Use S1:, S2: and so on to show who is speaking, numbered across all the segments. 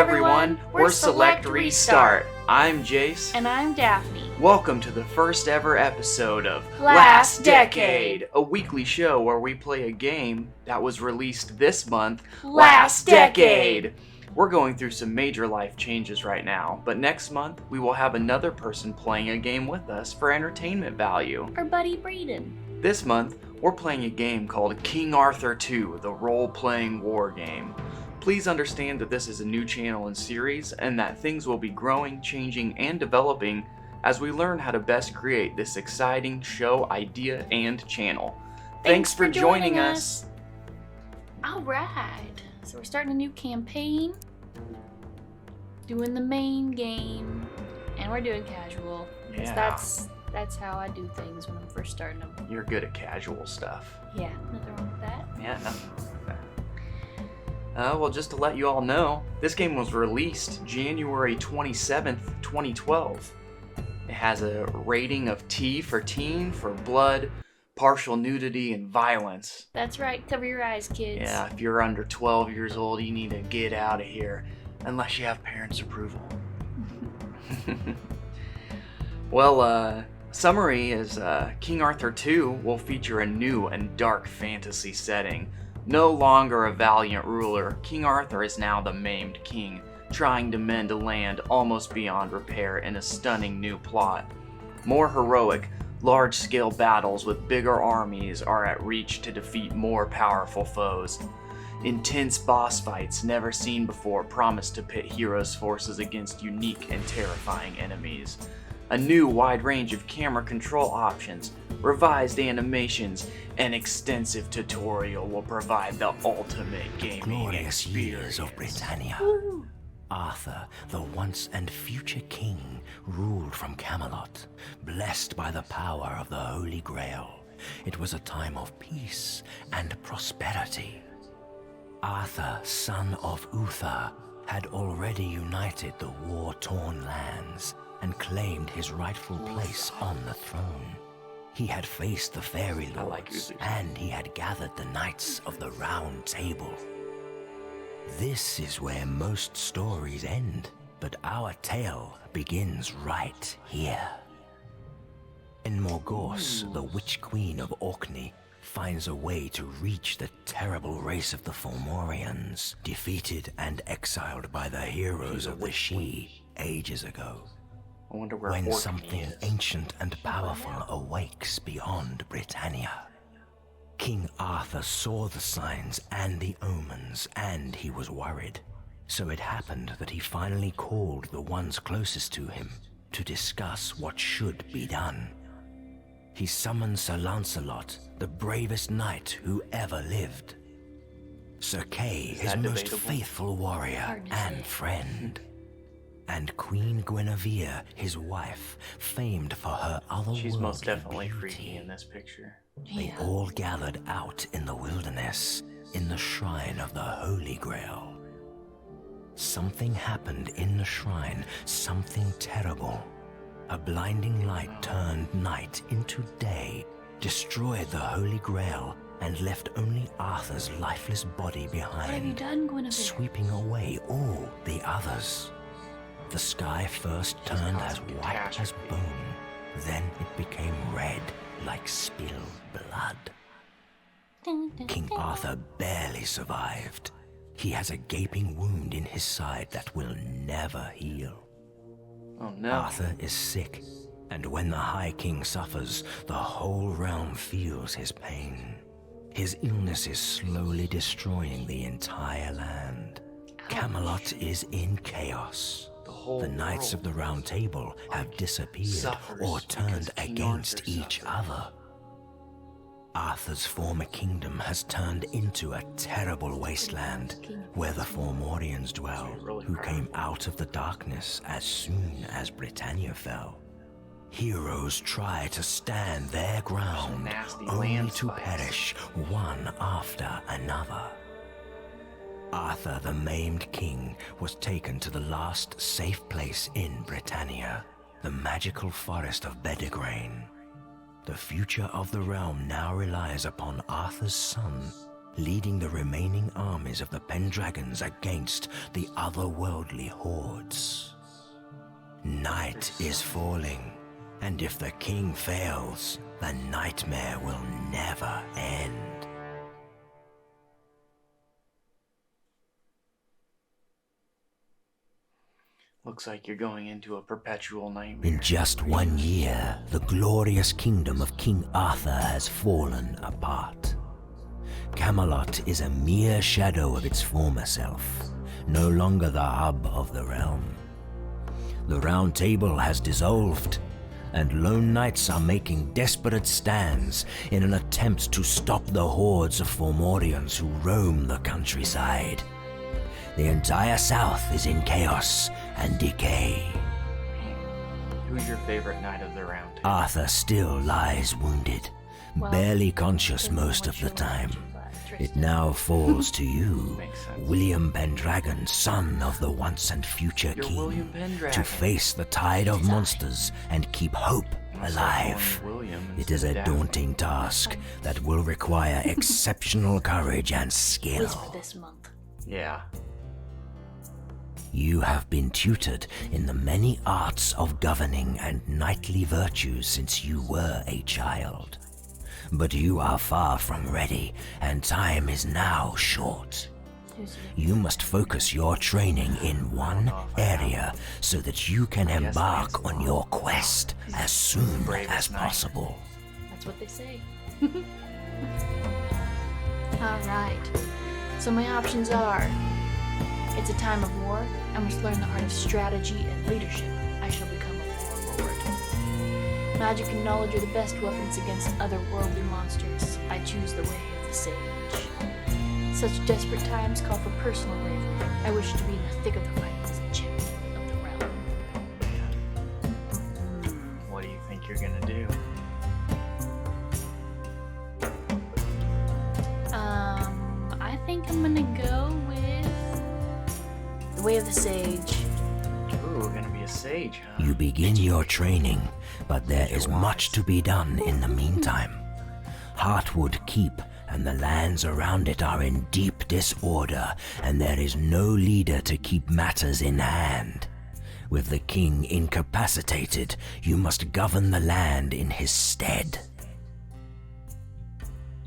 S1: everyone, we're Select Restart. I'm Jace.
S2: And I'm Daphne.
S1: Welcome to the first ever episode of
S2: Last Decade,
S1: a weekly show where we play a game that was released this month,
S2: Last Decade.
S1: We're going through some major life changes right now, but next month we will have another person playing a game with us for entertainment value.
S2: Our buddy Braden.
S1: This month, we're playing a game called King Arthur 2, the Role-Playing Wargame. Please understand that this is a new channel and series, and that things will be growing, changing, and developing as we learn how to best create this exciting show idea and channel. Thanks for joining us!
S2: Alright, so we're starting a new campaign, doing the main game, and we're doing casual.
S1: Yeah.
S2: That's how I do things when I'm first starting them.
S1: You're good at casual stuff.
S2: Yeah, nothing wrong with that.
S1: Yeah, nothing wrong with that. Well, just to let you all know, this game was released January 27th, 2012. It has a rating of T for teen, for blood, partial nudity, and violence.
S2: That's right, cover your eyes, kids.
S1: Yeah, if you're under 12 years old, you need to get out of here, unless you have parents' approval. Well, summary is King Arthur 2 will feature a new and dark fantasy setting. No longer a valiant ruler, King Arthur is now the Maimed King, trying to mend a land almost beyond repair in a stunning new plot. More heroic, large-scale battles with bigger armies are at reach to defeat more powerful foes. Intense boss fights never seen before promise to pit heroes' forces against unique and terrifying enemies. A new wide range of camera control options, revised animations, and extensive tutorial will provide the ultimate gaming
S3: Glorious
S1: experience.
S3: years of Britannia.
S2: Woo.
S3: Arthur, the once and future king, ruled from Camelot, blessed by the power of the Holy Grail. It was a time of peace and prosperity. Arthur, son of Uther, had already united the war-torn lands and claimed his rightful place on the throne. He had faced the fairy lords, and he had gathered the knights of the Round Table. This is where most stories end, but our tale begins right here. In Morgause, the witch queen of Orkney finds a way to reach the terrible race of the Fomorians, defeated and exiled by the heroes of the Sidhe ages ago.
S1: I wonder where
S3: When
S1: Orkney
S3: something
S1: is.
S3: ancient and powerful awakes beyond Britannia. King Arthur saw the signs and the omens, and he was worried. So it happened that he finally called the ones closest to him to discuss what should be done. He summoned Sir Lancelot, the bravest knight who ever lived. Sir Kay, his most
S1: debatable?
S3: faithful warrior
S2: Hard to
S3: and
S2: say.
S3: friend. And Queen Guinevere, his wife, famed for her otherworldly
S1: She's most definitely
S3: beauty.
S1: freaky in this picture.
S3: They all gathered out in the wilderness, in the shrine of the Holy Grail. Something happened in the shrine, something terrible. A blinding light turned night into day, destroyed the Holy Grail, and left only Arthur's lifeless body behind,
S2: What have you done, Guinevere?
S3: sweeping away all the others. The sky first turned as
S1: causing
S3: white as
S1: catastrophe.
S3: bone, then it became red like spilled blood. King Arthur barely survived. He has a gaping wound in his side that will never heal.
S1: Oh no.
S3: Arthur is sick, and when the High King suffers, the whole realm feels his pain. His illness is slowly destroying the entire land. Camelot is in chaos. The knights of the Round Table have disappeared
S1: suffers
S3: or turned
S1: because King
S3: against
S1: Arthur
S3: each
S1: suffered.
S3: other. Arthur's former kingdom has turned into a terrible wasteland where the Fomorians dwell, who came out of the darkness as soon as Britannia fell. Heroes try to stand their ground,
S1: nasty
S3: only
S1: land
S3: to
S1: spice.
S3: perish one after another. Arthur, the Maimed King, was taken to the last safe place in Britannia, the magical forest of Bedegraine. The future of the realm now relies upon Arthur's son, leading the remaining armies of the Pendragons against the otherworldly hordes. Night is falling, and if the king fails, the nightmare will never end.
S1: Looks like you're going into a perpetual nightmare.
S3: In just 1 year, the glorious kingdom of King Arthur has fallen apart. Camelot is a mere shadow of its former self, no longer the hub of the realm. The Round Table has dissolved, and lone knights are making desperate stands in an attempt to stop the hordes of Fomorians who roam the countryside. The entire south is in chaos and decay.
S1: Who's your favorite knight of the Round Table?
S3: Arthur still lies wounded, barely conscious most of the time. It now falls to you, William Pendragon, son of the once and future king, to face the tide of monsters and keep hope alive. It is a daunting task that will require exceptional courage and skill.
S1: Yeah.
S3: You have been tutored in the many arts of governing and knightly virtues since you were a child. But you are far from ready, and time is now short. You must focus your training in one area so that you can embark on your quest as soon as possible.
S2: That's what they say. Alright. So my options are: it's a time of war. I must learn the art of strategy and leadership. I shall become a warlord. Magic and knowledge are the best weapons against otherworldly monsters. I choose the way of the sage. Such desperate times call for personal bravery. I wish to be in the thick of the fight as a champion of the realm.
S1: What do you think you're gonna do?
S2: I think I'm gonna go with the way of the sage.
S1: Ooh, we're gonna be a sage, huh?
S3: You begin your training, but there is much to be done in the meantime. Heartwood Keep and the lands around it are in deep disorder, and there is no leader to keep matters in hand. With the king incapacitated, you must govern the land in his stead.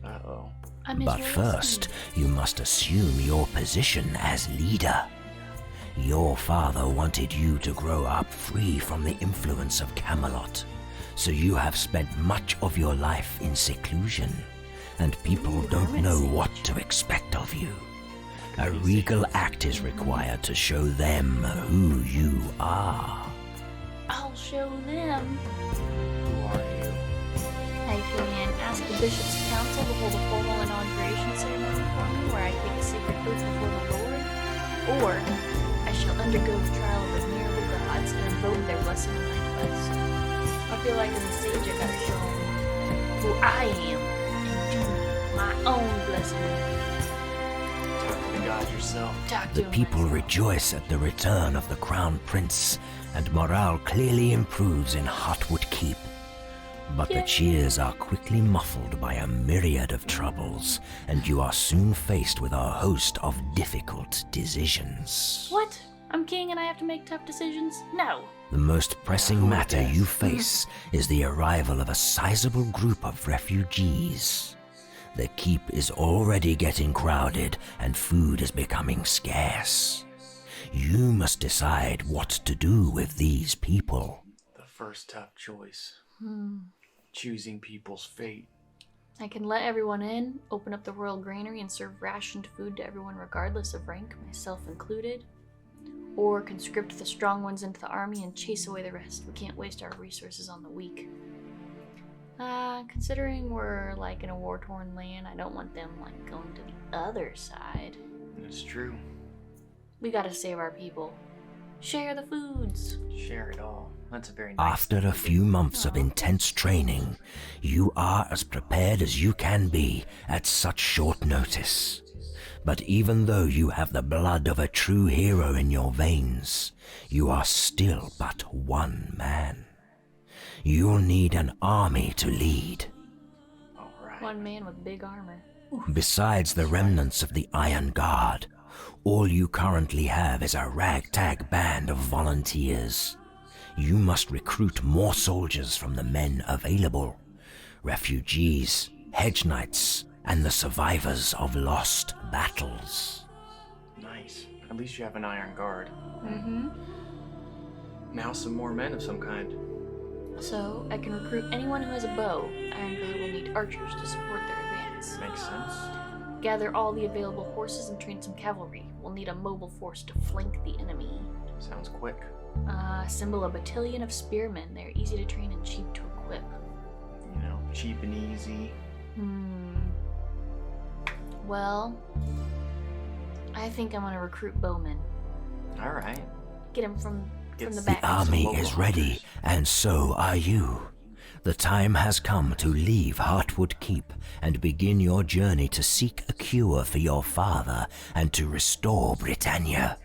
S1: Uh-oh.
S3: But first, you must assume your position as leader. Your father wanted you to grow up free from the influence of Camelot, so you have spent much of your life in seclusion, and people don't know what to expect of you. A regal act is required to show them who you are.
S2: I'll show them.
S1: Who are you?
S2: I can ask the Bishop's Council to hold a formal inauguration ceremony for me where I take a secret oath before the Lord, or I shall undergo the trial of the miracle gods and invoke their blessing on my quest. I feel like as a sage I gotta show them who I am and do my own blessing.
S1: Talk to the god yourself.
S3: The people rejoice at the return of the Crown Prince, and morale clearly improves in Heartwood Keep. But the cheers are quickly muffled by a myriad of troubles, and you are soon faced with a host of difficult decisions.
S2: What? I'm king and I have to make tough decisions? No.
S3: The most pressing matter you face is the arrival of a sizable group of refugees. The keep is already getting crowded, and food is becoming scarce. You must decide what to do with these people.
S1: The first tough choice. Choosing people's fate.
S2: I can let everyone in, open up the royal granary and serve rationed food to everyone regardless of rank, myself included. Or conscript the strong ones into the army and chase away the rest. We can't waste our resources on the weak. Considering we're like in a war-torn land, I don't want them like going to the other side.
S1: It's true.
S2: We gotta save our people. Share the foods.
S1: Share it all. That's a very nice
S3: After a few months of intense training, you are as prepared as you can be at such short notice. But even though you have the blood of a true hero in your veins, you are still but one man. You'll need an army to lead.
S1: All right.
S2: One man with big armor.
S3: Besides the remnants of the Iron Guard, all you currently have is a ragtag band of volunteers. You must recruit more soldiers from the men available. Refugees, hedge knights, and the survivors of lost battles.
S1: Nice. At least you have an Iron Guard.
S2: Mm-hmm.
S1: Now some more men of some kind.
S2: So, I can recruit anyone who has a bow. Iron Guard will need archers to support their advance.
S1: Makes sense.
S2: Gather all the available horses and train some cavalry. We'll need a mobile force to flank the enemy.
S1: Sounds quick.
S2: Assemble a battalion of spearmen. They're easy to train and cheap to equip.
S1: You know, cheap and easy.
S2: Well, I think I'm gonna recruit bowmen.
S1: Alright.
S2: Get them from the
S1: The
S2: back.
S3: The army
S1: local
S3: is ready,
S1: hunters.
S3: and so are you. The time has come to leave Heartwood Keep and begin your journey to seek a cure for your father and to restore Britannia.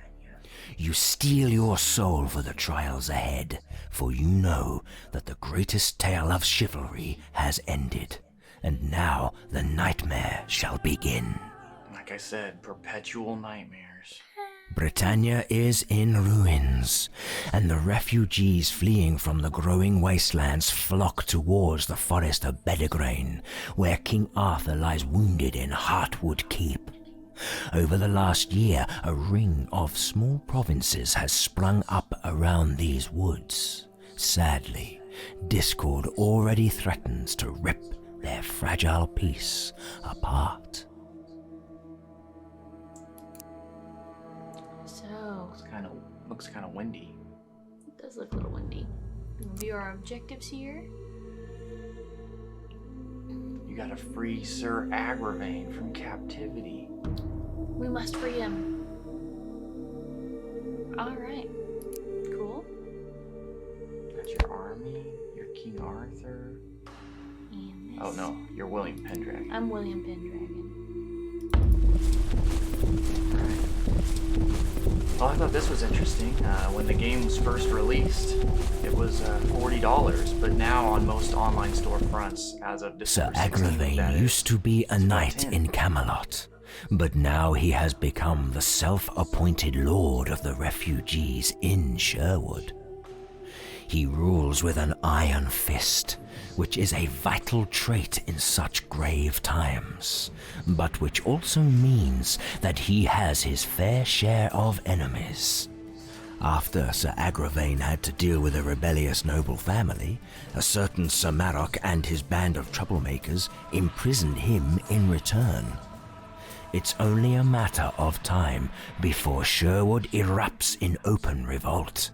S3: You steel your soul for the trials ahead, for you know that the greatest tale of chivalry has ended, and now the nightmare shall begin.
S1: Like I said, perpetual nightmares.
S3: Britannia is in ruins, and the refugees fleeing from the growing wastelands flock towards the forest of Bedegrain, where King Arthur lies wounded in Heartwood Keep. Over the last year, a ring of small provinces has sprung up around these woods. Sadly, discord already threatens to rip their fragile peace apart.
S2: So,
S1: Looks kind of windy.
S2: it does look a little windy. Review our objectives here.
S1: You gotta free Sir Agravain from captivity.
S2: We must free him. Alright. Cool.
S1: That's your army, your King Arthur.
S2: And this.
S1: Oh no, you're William Pendragon.
S2: I'm William Pendragon.
S1: Well, I thought this was interesting. When the game was first released, it was $40, but now on most online storefronts, as of
S3: Sir
S1: December 16th, that
S3: Agravain
S1: is,
S3: used to be a
S1: it's about
S3: knight
S1: 10.
S3: in Camelot, but now he has become the self-appointed lord of the refugees in Sherwood. He rules with an iron fist, which is a vital trait in such grave times, but which also means that he has his fair share of enemies. After Sir Agravain had to deal with a rebellious noble family, a certain Sir Marok and his band of troublemakers imprisoned him in return. It's only a matter of time before Sherwood erupts in open revolt,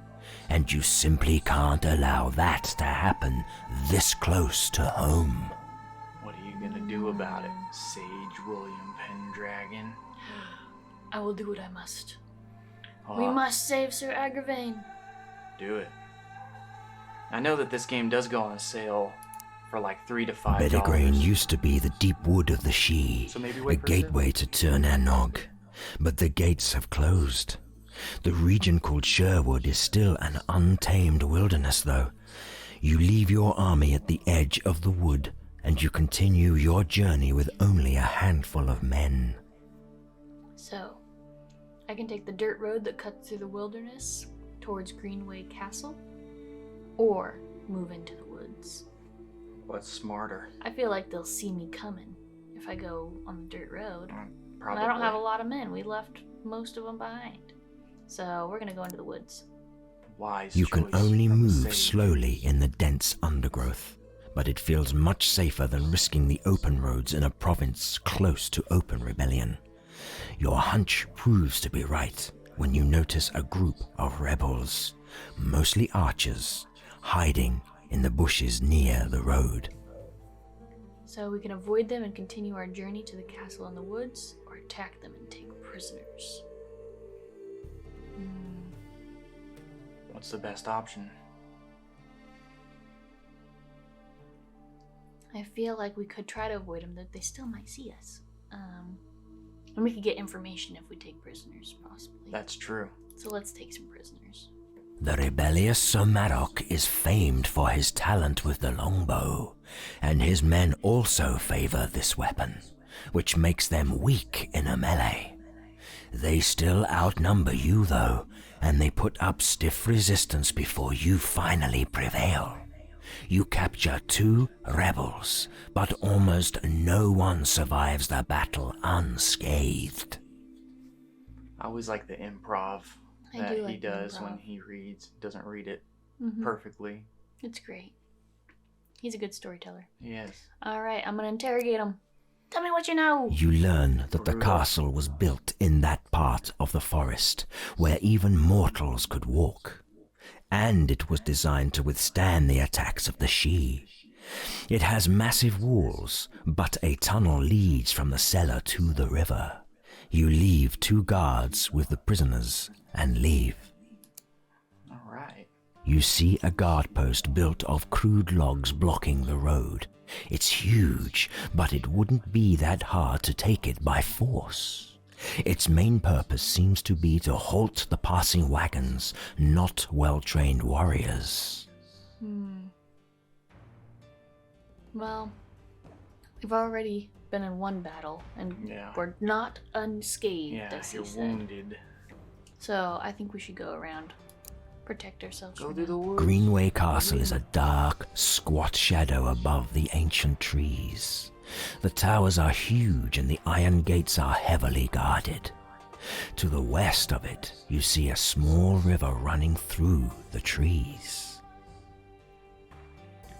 S3: and you simply can't allow that to happen this close to home.
S1: What are you gonna do about it, Sage William Pendragon?
S2: I will do what I must.
S1: Oh,
S2: We must save Sir Agravain.
S1: do it. I know that this game does go on sale for like $3 to $5.
S3: Bedegrain used to be the deep wood of the Shee,
S1: So maybe
S3: a
S1: wait for
S3: gateway to Tirnanog, but the gates have closed. The region called Sherwood is still an untamed wilderness, though. You leave your army at the edge of the wood, and you continue your journey with only a handful of men.
S2: So, I can take the dirt road that cuts through the wilderness towards Greenway Castle, or move into the woods.
S1: What's smarter?
S2: I feel like they'll see me coming if I go on the dirt road. And
S1: Probably.
S2: I don't have a lot of men. We left most of them behind. So we're gonna go into the woods.
S1: Wise
S3: You can
S1: choice
S3: only
S1: of a
S3: move
S1: sage.
S3: slowly in the dense undergrowth, but it feels much safer than risking the open roads in a province close to open rebellion. Your hunch proves to be right when you notice a group of rebels, mostly archers, hiding in the bushes near the road.
S2: So we can avoid them and continue our journey to the castle in the woods, or attack them and take prisoners.
S1: What's the best option?
S2: I feel like we could try to avoid them, that they still might see us. And we could get information if we take prisoners, possibly.
S1: That's true.
S2: So let's take some prisoners.
S3: The rebellious Sir Marok is famed for his talent with the longbow, and his men also favor this weapon. which makes them weak in a melee. They still outnumber you though, and they put up stiff resistance before you finally prevail. You capture 2 rebels, but almost no one survives the battle unscathed.
S1: I always like the improv that he does when he reads. Doesn't read it perfectly.
S2: It's great. He's a good storyteller.
S1: Yes.
S2: All right, I'm gonna interrogate him. Tell me what you know.
S3: You learn that the castle was built in that part of the forest where even mortals could walk, and it was designed to withstand the attacks of the Sidhe. It has massive walls, but a tunnel leads from the cellar to the river. You leave 2 guards with the prisoners and leave.
S1: All right.
S3: You see a guard post built of crude logs blocking the road. It's huge, but it wouldn't be that hard to take it by force. Its main purpose seems to be to halt the passing wagons, not well-trained warriors.
S2: Well, we've already been in one battle, and we're not unscathed, as he said.
S1: Wounded.
S2: So I think we should go around, protect ourselves
S1: Go
S2: from
S1: through the woods.
S3: Greenway Castle is a dark, squat shadow above the ancient trees. The towers are huge and the iron gates are heavily guarded. To the west of it, you see a small river running through the trees.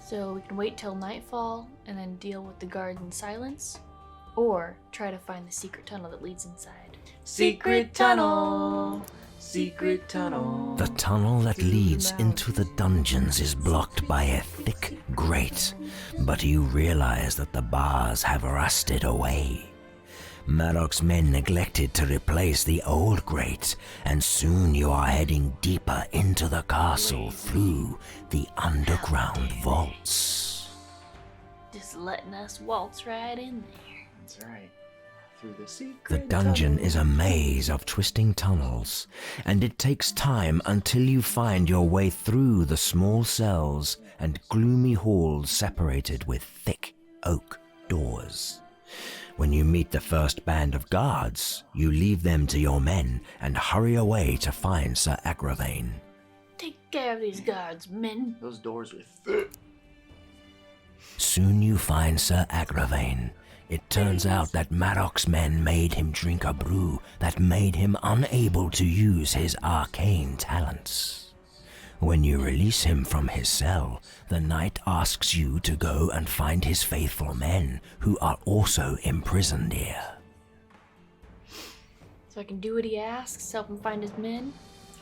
S2: So we can wait till nightfall and then deal with the guards in silence, or try to find the secret tunnel that leads inside.
S1: Secret tunnel. Secret tunnel.
S3: The tunnel that leads into the dungeons is blocked by a thick grate, but you realize that the bars have rusted away. Marok's men neglected to replace the old grate, and soon you are heading deeper into the castle through the underground vaults.
S2: Just letting us waltz right in there.
S1: That's right. Through the secret
S3: The dungeon
S1: tunnel.
S3: is a maze of twisting tunnels, and it takes time until you find your way through the small cells and gloomy halls separated with thick oak doors. When you meet the first band of guards, you leave them to your men and hurry away to find Sir Agravain.
S2: Take care of these guards, men.
S1: Those doors are thick.
S3: Soon you find Sir Agravain. It turns out that Marok's men made him drink a brew that made him unable to use his arcane talents. When you release him from his cell, the knight asks you to go and find his faithful men, who are also imprisoned here.
S2: So I can do what he asks, help him find his men,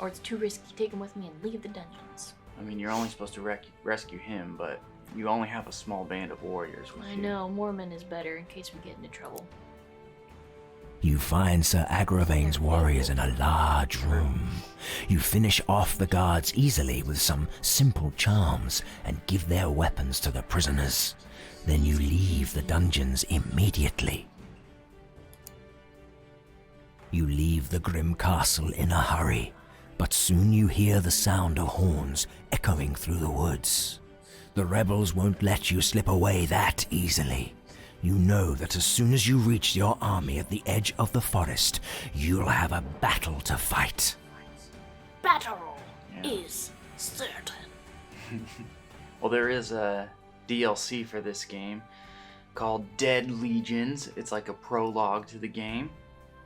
S2: or it's too risky to take him with me and leave the dungeons.
S1: I mean, you're only supposed to rescue him, but you only have a small band of warriors with you.
S2: I know, more men is better in case we get into trouble.
S3: You find Sir Agravain's warriors in a large room. You finish off the guards easily with some simple charms and give their weapons to the prisoners. Then you leave the dungeons immediately. You leave the grim castle in a hurry, but soon you hear the sound of horns echoing through the woods. The rebels won't let you slip away that easily. You know that as soon as you reach your army at the edge of the forest, you'll have a battle to fight.
S2: Battle is certain.
S1: Well, there is a DLC for this game called Dead Legions. It's like a prologue to the game.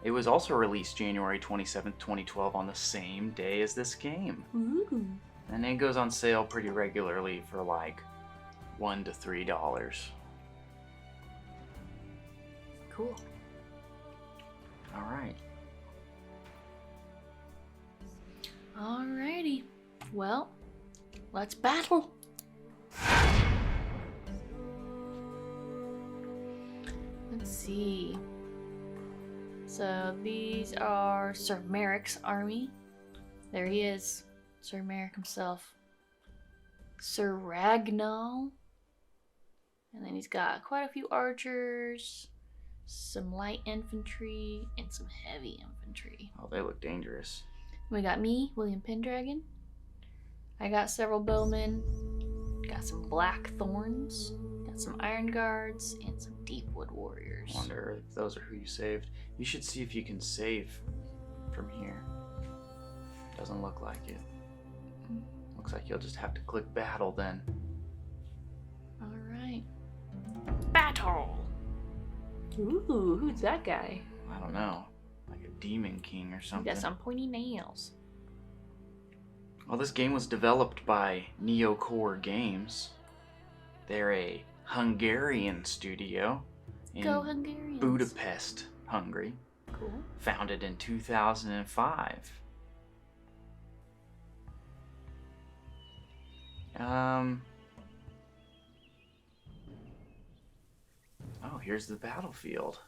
S1: It was also released January 27th, 2012 on the same day as this game.
S2: Ooh.
S1: And it goes on sale pretty regularly for like $1 to $3.
S2: Cool.
S1: All right.
S2: Alrighty. Well, let's battle. Let's see. So these are Sir Merrick's army. There he is. Sir Merrick himself. Sir Ragnall. And then he's got quite a few archers, some light infantry, and some heavy infantry.
S1: Oh, they look dangerous.
S2: We got me, William Pendragon. I got several bowmen. Got some black thorns. Got some Iron Guards, and some Deepwood Warriors.
S1: I wonder if those are who you saved. You should see if you can save from here. Doesn't look like it. Looks like you'll just have to click battle then.
S2: Alright. Battle! Ooh, who's that guy?
S1: I don't know. Like a demon king or
S2: He
S1: something.
S2: got some pointy nails.
S1: Well, this game was developed by Neocore Games. They're a Hungarian studio in
S2: Go Hungarians.
S1: Budapest, Hungary.
S2: Cool.
S1: Founded in 2005. Oh, here's the battlefield.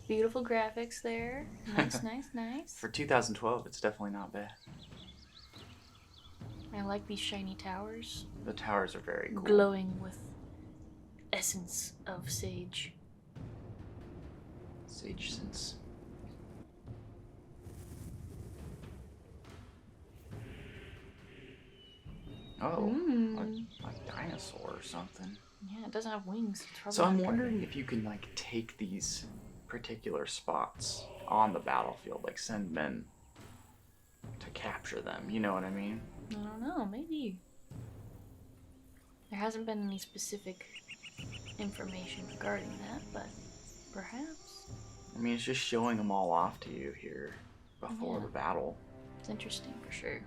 S2: Beautiful graphics there. Nice, nice, nice.
S1: For 2012, it's definitely not bad.
S2: I like these shiny towers.
S1: The towers are very cool.
S2: Glowing with essence of sage.
S1: Sage sense. Oh, like dinosaur or something.
S2: Yeah, it doesn't have wings. It's probably
S1: So I'm
S2: not
S1: wondering if you can like take these particular spots on the battlefield, like send men to capture them. You know what I mean?
S2: I don't know, maybe. There hasn't been any specific information regarding that, but perhaps.
S1: I mean, it's just showing them all off to you here before
S2: Yeah.
S1: the battle.
S2: It's interesting for sure.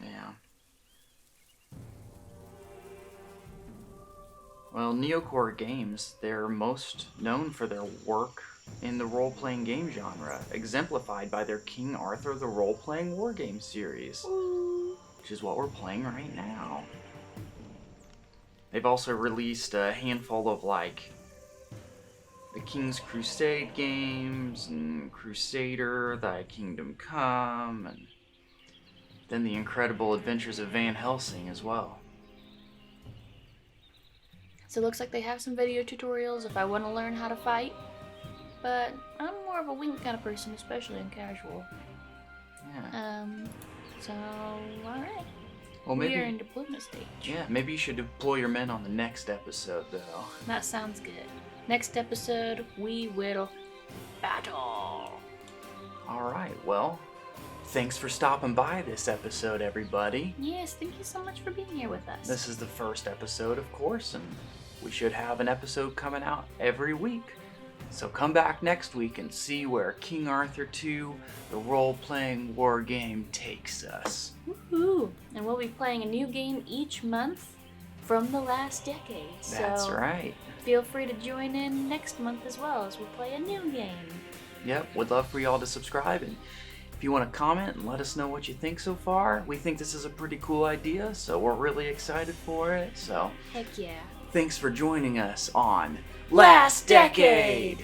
S1: Yeah. Well, Neocore Games, they're most known for their work in the role-playing game genre, exemplified by their King Arthur the Role-Playing Wargame series, which is what we're playing right now. They've also released a handful of, like, the King's Crusade games, and Crusader, Thy Kingdom Come, and then the Incredible Adventures of Van Helsing as well.
S2: So it looks like they have some video tutorials if I want to learn how to fight. But I'm more of a wing kind of person, especially in casual.
S1: Yeah.
S2: So, alright.
S1: Well,
S2: We are
S1: maybe.
S2: in deployment stage.
S1: Yeah, maybe you should deploy your men on the next episode, though.
S2: That sounds good. Next episode, we will battle.
S1: All right. Well, thanks for stopping by this episode, everybody.
S2: Yes, thank you so much for being here with us.
S1: This is the first episode, of course, and we should have an episode coming out every week. So come back next week and see where King Arthur 2, the role-playing war game, takes us.
S2: Woohoo! And we'll be playing a new game each month from the last decade.
S1: That's
S2: so
S1: right.
S2: Feel free to join in next month as well as we play a new game.
S1: Yep, would love for y'all to subscribe, and if you want to comment and let us know what you think so far. We think this is a pretty cool idea, so we're really excited for it. So
S2: Heck yeah.
S1: thanks for joining us on Last Decade!